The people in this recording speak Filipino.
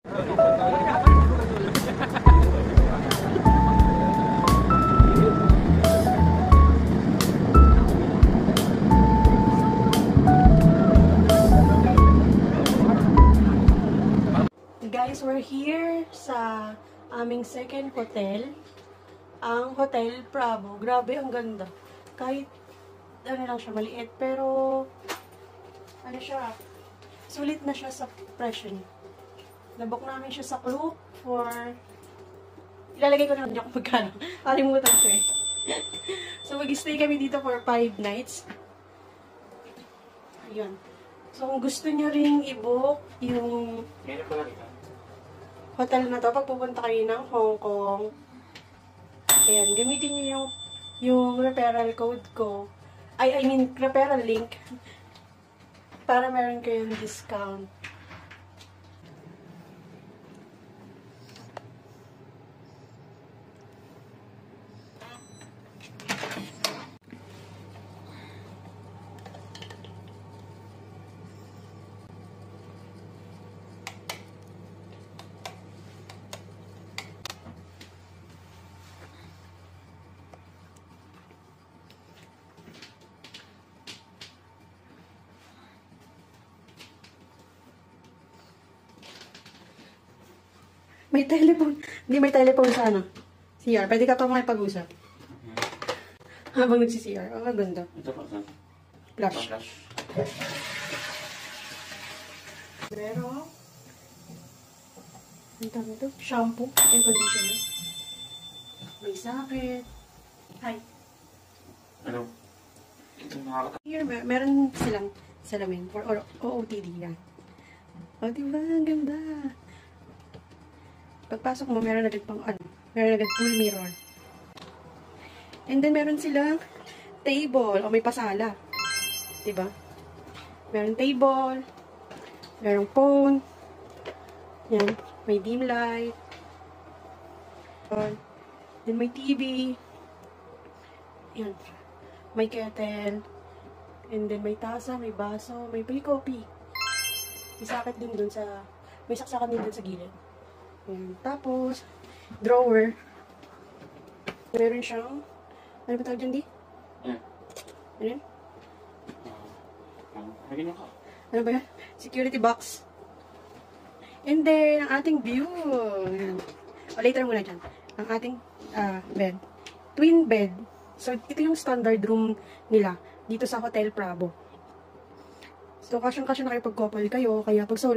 Guys, we're here sa aming second hotel. Ang Hotel Prabo. Grabe, ang ganda. Kahit, ano lang siya, maliit. Pero, ano siya, sulit na siya sa presyo niya. Nabook namin siya sa Klook for, ilalagay ko na kung magkano. Kalimutan ko eh. So, mag-stay kami dito for 5 nights. Ayun. So, kung gusto nyo ring i-book yung hotel na to, pag pupunta kayo ng Hong Kong, ayan, gamitin nyo yung referral code ko. I mean, referral link. Para meron kayong discount. May telephone. Hindi, may telephone sa ano. CR. Pwede ka pa makipag-usap. Habang nagsi-CR. Oh, ganda. Ito pa, saan? Flash. Flash. Pero, ang tawag ito? Shampoo and conditioner. May sakit. Hi. Ano? Ito nakakata. Here, meron silang salamin for OOTD yan. O, diba? Ang ganda. Pagpasok mo, meron agad pang ano, meron agad full mirror. And then, meron silang table, o may pasala. Diba? Meron table, meron phone, yan, may dim light, then may TV, yan, may kettle, and then may tasa, may baso, may coffee. May sakit din dun sa, may saksakan din dun sa gilid. Tapos, drawer. Meron siyang, ano ba tawag dyan, di? Ano yun? Ano ba yan? Security box. And then, ang ating view. O, later muna dyan. Ang ating bed. Twin bed. So, ito yung standard room nila dito sa Hotel Prabo. So, kasyang-kasya na kayo pag-couple kayo. Kaya pag solo,